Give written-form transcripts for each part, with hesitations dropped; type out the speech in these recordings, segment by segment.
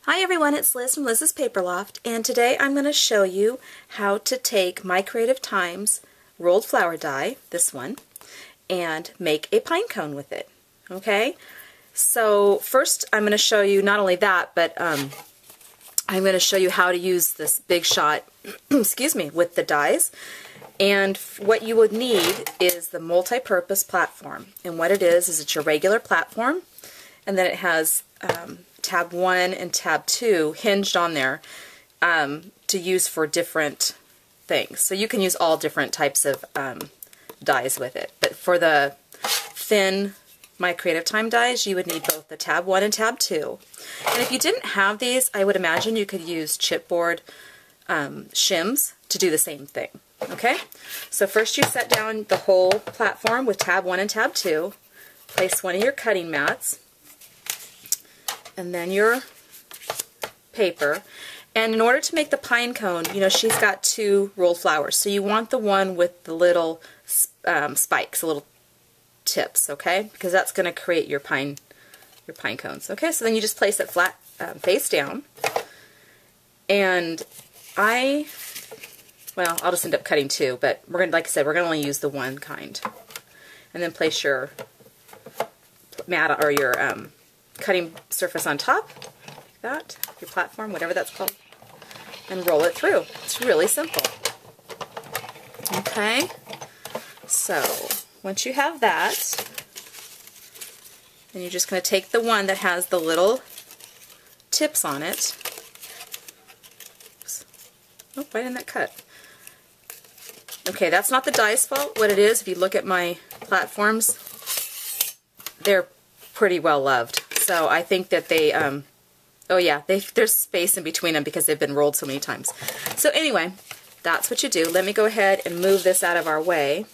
Hi everyone, it's Liz from Liz's Paper Loft, and today I'm going to show you how to take My Creative Times rolled flower die, this one, and make a pine cone with it. Okay? So first I'm going to show you not only that, but I'm going to show you how to use this Big Shot excuse me, with the dies. And what you would need is the multi-purpose platform. And what it is it's your regular platform, and then it has tab 1 and tab 2 hinged on there to use for different things. So you can use all different types of dies with it. But for the thin My Creative Time dies, you would need both the tab 1 and tab 2. And if you didn't have these, I would imagine you could use chipboard shims to do the same thing. Okay? So first you set down the whole platform with tab 1 and tab 2. Place one of your cutting mats, and then your paper. And in order to make the pine cone, you know, she's got 2 rolled flowers. So you want the one with the little spikes, the little tips, okay? Because that's going to create your pine cones. Okay, so then you just place it flat, face down. And I'll just end up cutting 2, but we're going to, like I said, we're going to only use the one kind. And then place your mat or your cutting surface on top, like that, your platform, whatever that's called, and roll it through. It's really simple. Okay, so once you have that, then you're just going to take the one that has the little tips on it. Oops. Oh, why didn't that cut? Okay, that's not the die's fault. What it is, if you look at my platforms, they're pretty well loved. So I think that they, oh yeah, there's space in between them because they've been rolled so many times. So anyway, that's what you do. Let me go ahead and move this out of our way.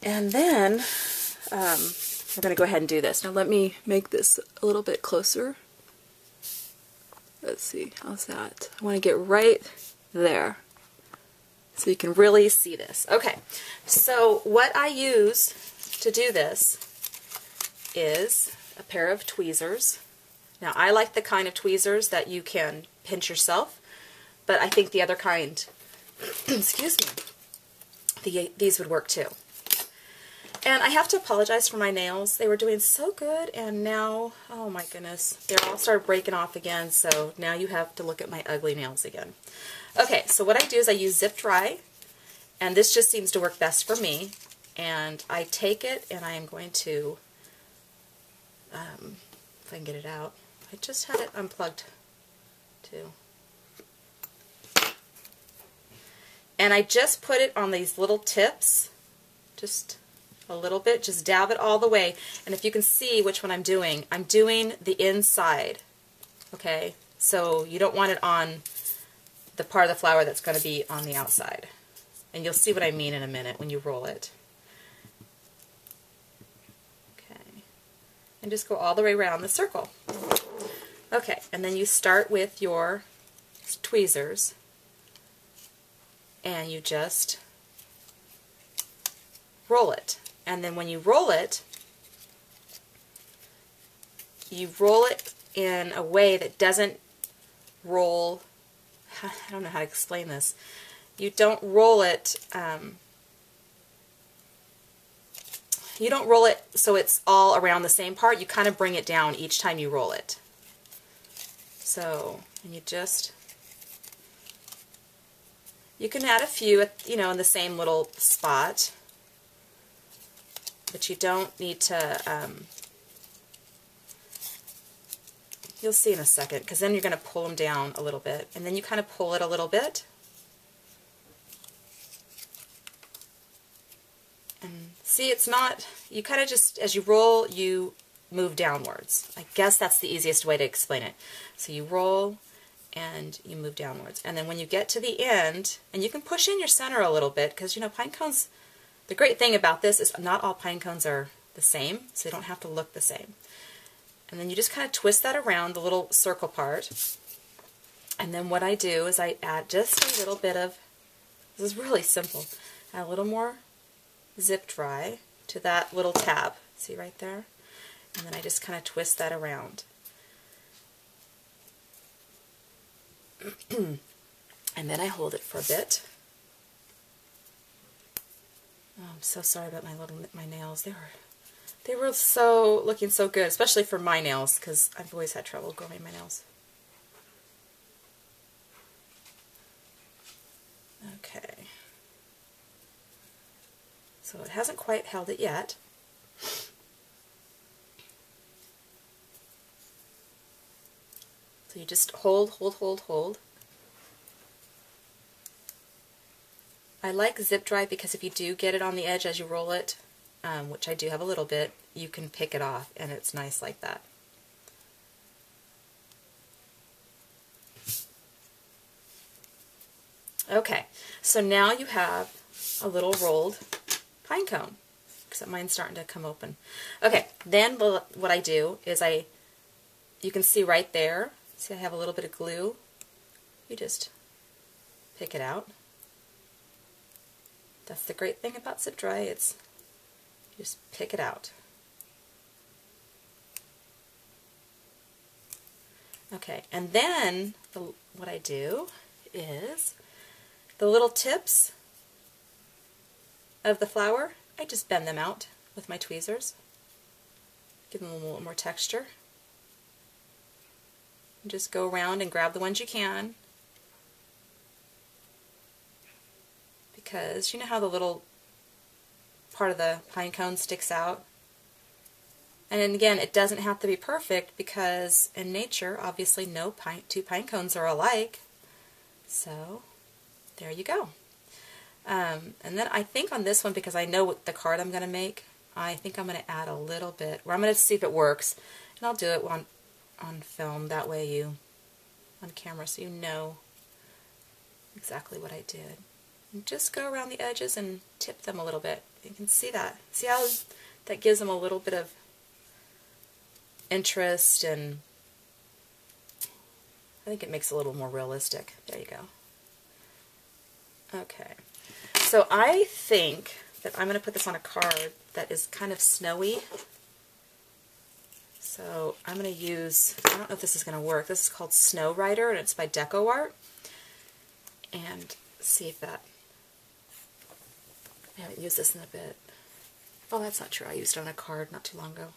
And then we're going to go ahead and do this. Now let me make this a little bit closer. Let's see, how's that? I want to get right there so you can really see this. Okay, so what I use to do this is a pair of tweezers. Now I like the kind of tweezers that you can pinch yourself, but I think the other kind, excuse me, these would work too. And I have to apologize for my nails. They were doing so good, and now, oh my goodness, they're all started breaking off again, so now you have to look at my ugly nails again. Okay, so what I do is I use Zip Dry, and this just seems to work best for me. And I take it, and I am going to, if I can get it out, I just had it unplugged too. And I just put it on these little tips, just a little bit, just dab it all the way. And if you can see which one I'm doing the inside, okay? So you don't want it on the part of the flower that's going to be on the outside. And you'll see what I mean in a minute when you roll it. Okay. And just go all the way around the circle. Okay, and then you start with your tweezers, and you just roll it. And then when you roll it in a way that doesn't roll, I don't know how to explain this. You don't roll it so it's all around the same part. You kind of bring it down each time you roll it. So, and you can add a few, you know, in the same little spot. But you don't need to, you'll see in a second, because then you're going to pull them down a little bit, and then you kind of pull it a little bit. And see, it's not, you kind of just, as you roll, you move downwards. I guess that's the easiest way to explain it. So you roll, and you move downwards. And then when you get to the end, and you can push in your center a little bit, because, you know, pine cones, the great thing about this is not all pine cones are the same, so they don't have to look the same. And then you just kind of twist that around, the little circle part. And then what I do is I add just a little bit of, this is really simple, add a little more Zip Dry to that little tab. See right there? And then I just kind of twist that around. And then I hold it for a bit. Oh, I'm so sorry about my nails. They were looking so good, especially for my nails, because I've always had trouble growing my nails. Okay. So it hasn't quite held it yet. So you just hold, hold, hold, hold. I like zip dry because if you do get it on the edge as you roll it, which I do have a little bit, you can pick it off and it's nice like that. Okay, so now you have a little rolled pine cone, except mine's starting to come open. Okay, then what I do is you can see right there, see I have a little bit of glue. You just pick it out. That's the great thing about zip dry, you just pick it out. Okay, and then what I do is the little tips of the flower, I just bend them out with my tweezers, give them a little more texture. And just go around and grab the ones you can, because you know how the little part of the pine cone sticks out? And then again, it doesn't have to be perfect because in nature, obviously two pine cones are alike. So there you go. And then I think on this one, because I know what the card I'm going to make, I think I'm going to add a little bit, or I'm going to see if it works, and I'll do it on film, that way on camera, so you know exactly what I did. And just go around the edges and tip them a little bit. You can see that. See how that gives them a little bit of interest, and I think it makes it a little more realistic. There you go. Okay, so I think that I'm going to put this on a card that is kind of snowy. So I'm going to use, I don't know if this is going to work, this is called Snow Rider, and it's by Deco Art. And see if that, I haven't used this in a bit. Oh, that's not true, I used it on a card not too long ago.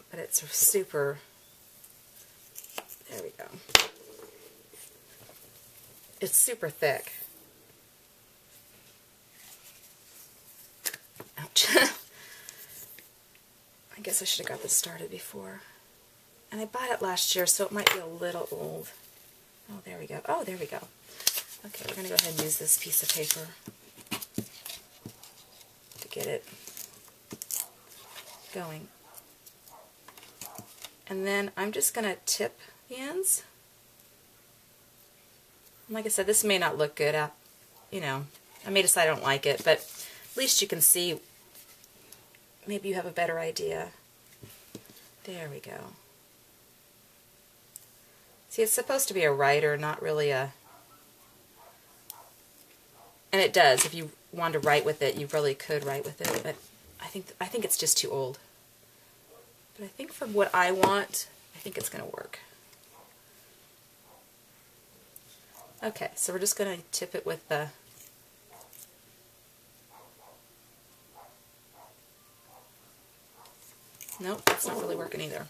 But it's super, there we go. It's super thick. Ouch. I guess I should have got this started before. And I bought it last year, so it might be a little old. Oh, there we go. Oh, there we go. Okay, we're going to go ahead and use this piece of paper to get it going. And then I'm just going to tip the ends. Like I said, this may not look good. You know, I may decide I don't like it, but at least you can see. Maybe you have a better idea. There we go. See, it's supposed to be a writer, not really a... And it does. If you want to write with it, you really could write with it, but I think it's just too old. But I think for what I want, I think it's going to work. Okay, so we're just going to tip it with the... Nope, that's not really working either.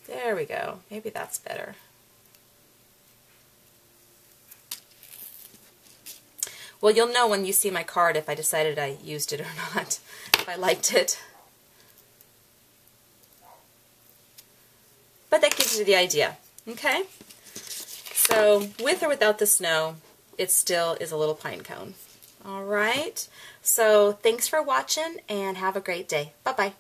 There we go. Maybe that's better. Well, you'll know when you see my card if I decided I used it or not, if I liked it. But that gives you the idea, okay? So, with or without the snow, it still is a little pine cone. Alright, so thanks for watching and have a great day. Bye-bye.